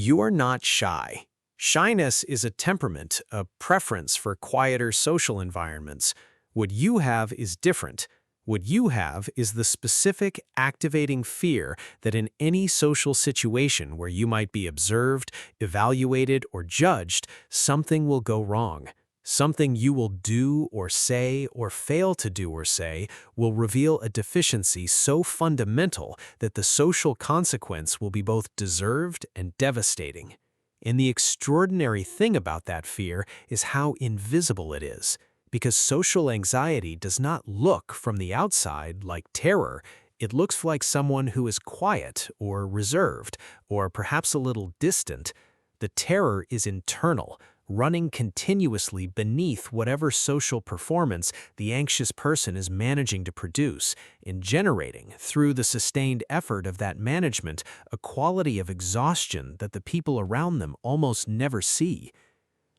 You are not shy. Shyness is a temperament, a preference for quieter social environments. What you have is different. What you have is the specific activating fear that in any social situation where you might be observed, evaluated, or judged, something will go wrong. Something you will do or say or fail to do or say will reveal a deficiency so fundamental that the social consequence will be both deserved and devastating. And the extraordinary thing about that fear is how invisible it is, because social anxiety does not look from the outside like terror. It looks like someone who is quiet or reserved or perhaps a little distant. The terror is internal, running continuously beneath whatever social performance the anxious person is managing to produce, and generating, through the sustained effort of that management, a quality of exhaustion that the people around them almost never see.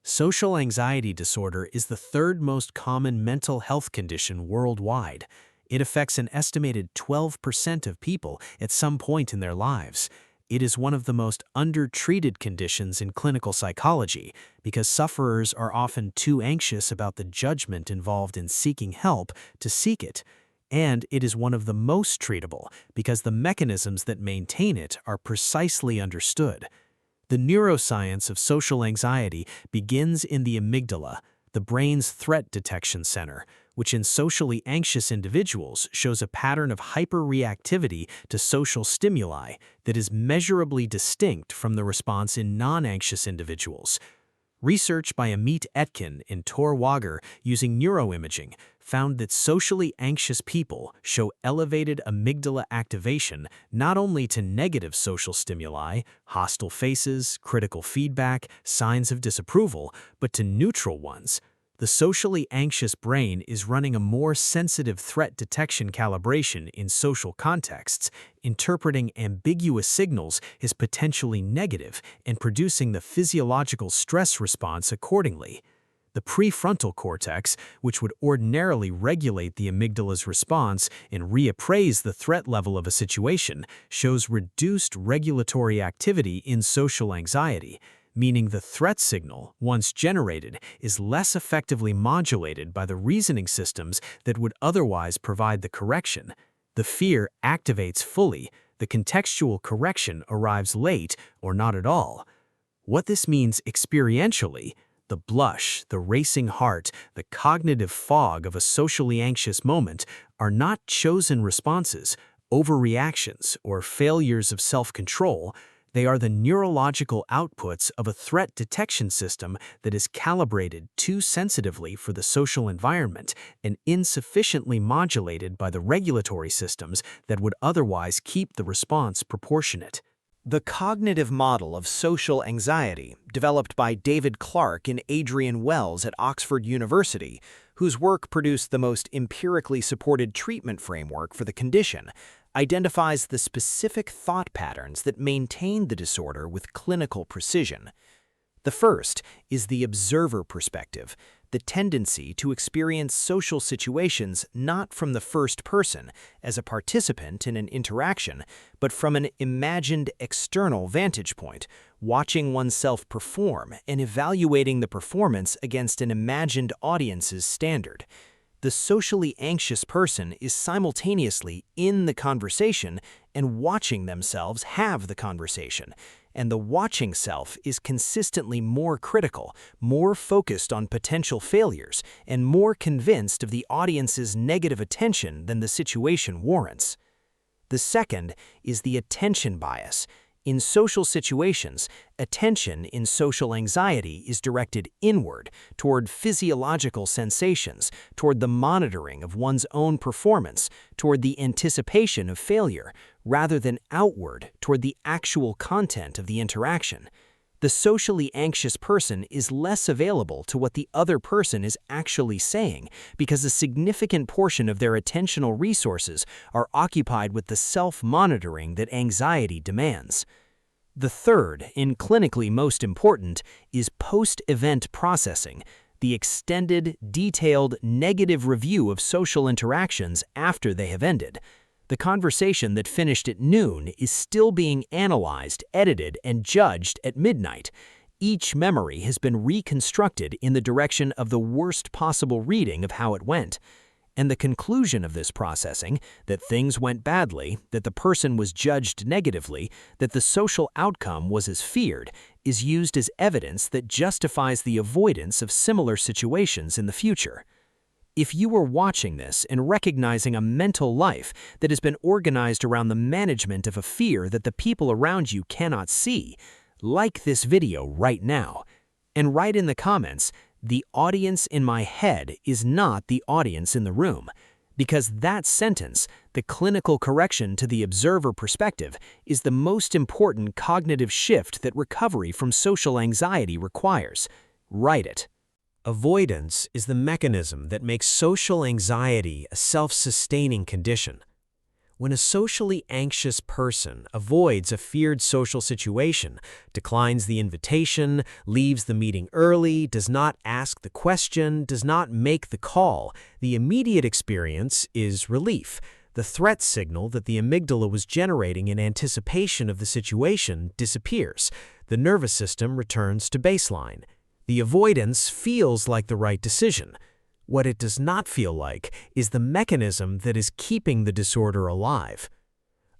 Social anxiety disorder is the third most common mental health condition worldwide. It affects an estimated 12% of people at some point in their lives. It is one of the most undertreated conditions in clinical psychology because sufferers are often too anxious about the judgment involved in seeking help to seek it. And it is one of the most treatable because the mechanisms that maintain it are precisely understood. The neuroscience of social anxiety begins in the amygdala, the brain's threat detection center, which in socially anxious individuals shows a pattern of hyperreactivity to social stimuli that is measurably distinct from the response in non-anxious individuals. Research by Amit Etkin and Tor Wager using neuroimaging found that socially anxious people show elevated amygdala activation not only to negative social stimuli, hostile faces, critical feedback, signs of disapproval, but to neutral ones. The socially anxious brain is running a more sensitive threat detection calibration in social contexts, interpreting ambiguous signals as potentially negative and producing the physiological stress response accordingly. The prefrontal cortex, which would ordinarily regulate the amygdala's response and reappraise the threat level of a situation, shows reduced regulatory activity in social anxiety, meaning the threat signal, once generated, is less effectively modulated by the reasoning systems that would otherwise provide the correction. The fear activates fully, the contextual correction arrives late or not at all. What this means experientially: the blush, the racing heart, the cognitive fog of a socially anxious moment are not chosen responses, overreactions, or failures of self-control. They are the neurological outputs of a threat detection system that is calibrated too sensitively for the social environment and insufficiently modulated by the regulatory systems that would otherwise keep the response proportionate. The cognitive model of social anxiety, developed by David Clark and Adrian Wells at Oxford University, whose work produced the most empirically supported treatment framework for the condition, identifies the specific thought patterns that maintain the disorder with clinical precision. The first is the observer perspective, the tendency to experience social situations not from the first person as a participant in an interaction, but from an imagined external vantage point, watching oneself perform and evaluating the performance against an imagined audience's standard. The socially anxious person is simultaneously in the conversation and watching themselves have the conversation, and the watching self is consistently more critical, more focused on potential failures, and more convinced of the audience's negative attention than the situation warrants. The second is the attention bias. In social situations, attention in social anxiety is directed inward, toward physiological sensations, toward the monitoring of one's own performance, toward the anticipation of failure, rather than outward, toward the actual content of the interaction. The socially anxious person is less available to what the other person is actually saying because a significant portion of their attentional resources are occupied with the self-monitoring that anxiety demands. The third, and clinically most important, is post-event processing, the extended, detailed, negative review of social interactions after they have ended. The conversation that finished at noon is still being analyzed, edited, and judged at midnight. Each memory has been reconstructed in the direction of the worst possible reading of how it went. And the conclusion of this processing, that things went badly, that the person was judged negatively, that the social outcome was as feared, is used as evidence that justifies the avoidance of similar situations in the future. If you were watching this and recognizing a mental life that has been organized around the management of a fear that the people around you cannot see, like this video right now. And write in the comments, "The audience in my head is not the audience in the room," because that sentence, the clinical correction to the observer perspective, is the most important cognitive shift that recovery from social anxiety requires. Write it. Avoidance is the mechanism that makes social anxiety a self-sustaining condition. When a socially anxious person avoids a feared social situation, declines the invitation, leaves the meeting early, does not ask the question, does not make the call, the immediate experience is relief. The threat signal that the amygdala was generating in anticipation of the situation disappears. The nervous system returns to baseline. The avoidance feels like the right decision. What it does not feel like is the mechanism that is keeping the disorder alive.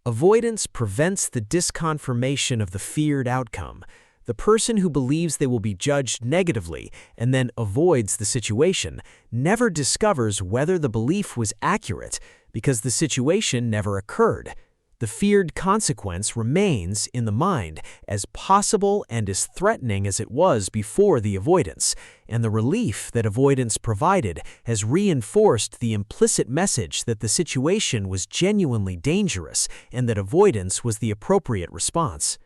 Avoidance prevents the disconfirmation of the feared outcome. The person who believes they will be judged negatively and then avoids the situation never discovers whether the belief was accurate because the situation never occurred. The feared consequence remains in the mind as possible and as threatening as it was before the avoidance, and the relief that avoidance provided has reinforced the implicit message that the situation was genuinely dangerous and that avoidance was the appropriate response.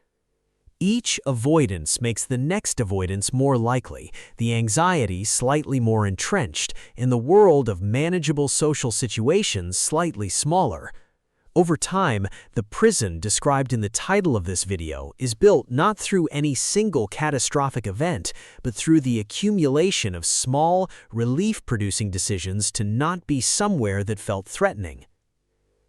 Each avoidance makes the next avoidance more likely, the anxiety slightly more entrenched, and the world of manageable social situations slightly smaller. Over time, the prison described in the title of this video is built not through any single catastrophic event, but through the accumulation of small, relief-producing decisions to not be somewhere that felt threatening.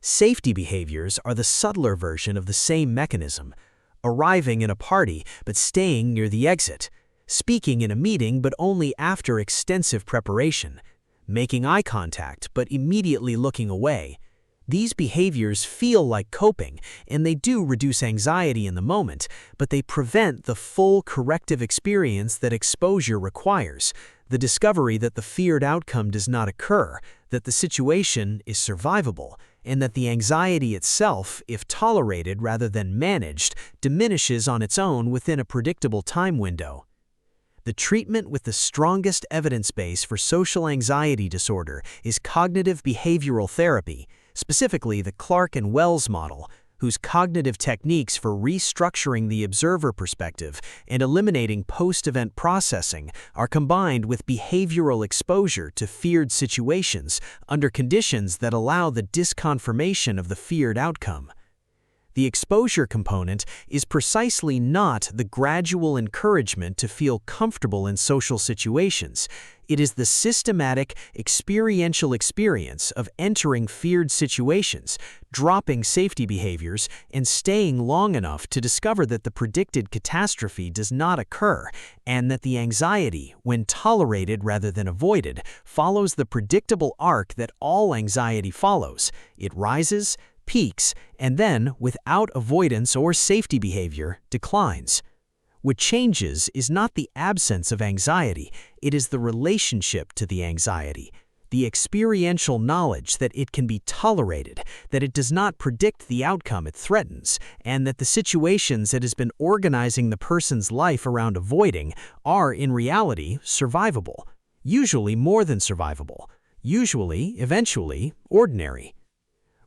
Safety behaviors are the subtler version of the same mechanism: arriving in a party but staying near the exit, speaking in a meeting but only after extensive preparation, making eye contact but immediately looking away. These behaviors feel like coping, and they do reduce anxiety in the moment, but they prevent the full corrective experience that exposure requires, the discovery that the feared outcome does not occur, that the situation is survivable, and that the anxiety itself, if tolerated rather than managed, diminishes on its own within a predictable time window. The treatment with the strongest evidence base for social anxiety disorder is cognitive behavioral therapy, specifically the Clark and Wells model, whose cognitive techniques for restructuring the observer perspective and eliminating post-event processing are combined with behavioral exposure to feared situations under conditions that allow the disconfirmation of the feared outcome. The exposure component is precisely not the gradual encouragement to feel comfortable in social situations. It is the systematic, experiential experience of entering feared situations, dropping safety behaviors, and staying long enough to discover that the predicted catastrophe does not occur, and that the anxiety, when tolerated rather than avoided, follows the predictable arc that all anxiety follows. It rises, peaks, and then, without avoidance or safety behavior, declines. What changes is not the absence of anxiety, it is the relationship to the anxiety, the experiential knowledge that it can be tolerated, that it does not predict the outcome it threatens, and that the situations it has been organizing the person's life around avoiding are in reality survivable, usually more than survivable, usually, eventually, ordinary.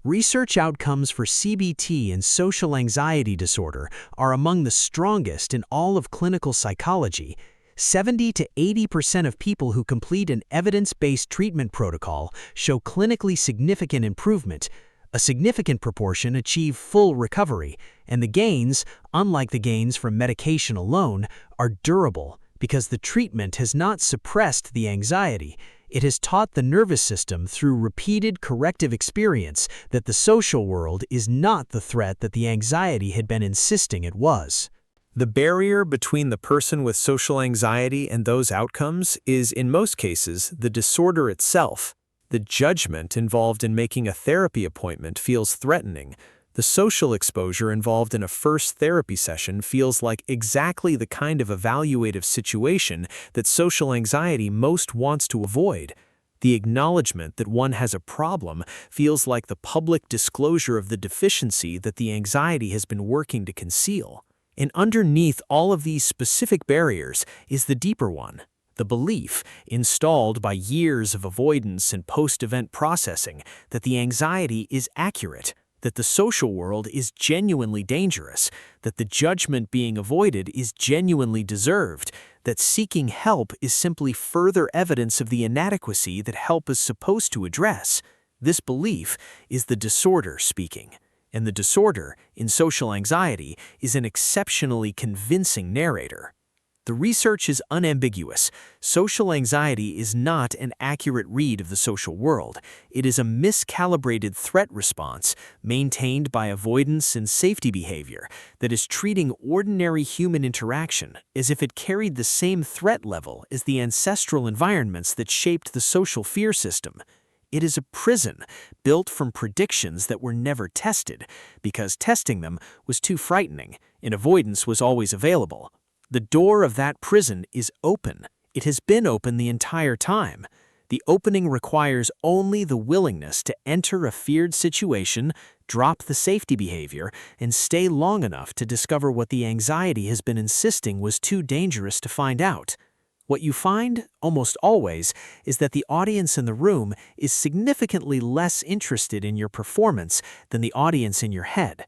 Research outcomes for CBT and social anxiety disorder are among the strongest in all of clinical psychology. 70 to 80% of people who complete an evidence-based treatment protocol show clinically significant improvement. A significant proportion achieve full recovery, and the gains, unlike the gains from medication alone, are durable because the treatment has not suppressed the anxiety. It has taught the nervous system through repeated corrective experience that the social world is not the threat that the anxiety had been insisting it was. The barrier between the person with social anxiety and those outcomes is, in most cases, the disorder itself. The judgment involved in making a therapy appointment feels threatening. The social exposure involved in a first therapy session feels like exactly the kind of evaluative situation that social anxiety most wants to avoid. The acknowledgement that one has a problem feels like the public disclosure of the deficiency that the anxiety has been working to conceal. And underneath all of these specific barriers is the deeper one, the belief, installed by years of avoidance and post-event processing, that the anxiety is accurate, that the social world is genuinely dangerous, that the judgment being avoided is genuinely deserved, that seeking help is simply further evidence of the inadequacy that help is supposed to address. This belief is the disorder speaking. And the disorder, in social anxiety, is an exceptionally convincing narrator. The research is unambiguous. Social anxiety is not an accurate read of the social world. It is a miscalibrated threat response maintained by avoidance and safety behavior that is treating ordinary human interaction as if it carried the same threat level as the ancestral environments that shaped the social fear system. It is a prison built from predictions that were never tested because testing them was too frightening and avoidance was always available. The door of that prison is open. It has been open the entire time. The opening requires only the willingness to enter a feared situation, drop the safety behavior, and stay long enough to discover what the anxiety has been insisting was too dangerous to find out. What you find, almost always, is that the audience in the room is significantly less interested in your performance than the audience in your head.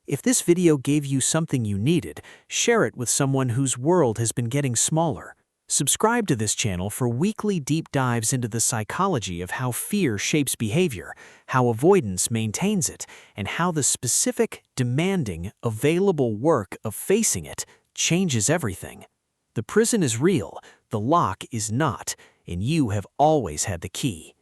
If this video gave you something you needed, share it with someone whose world has been getting smaller. Subscribe to this channel for weekly deep dives into the psychology of how fear shapes behavior, how avoidance maintains it, and how the specific, demanding, available work of facing it changes everything. The prison is real, the lock is not, and you have always had the key.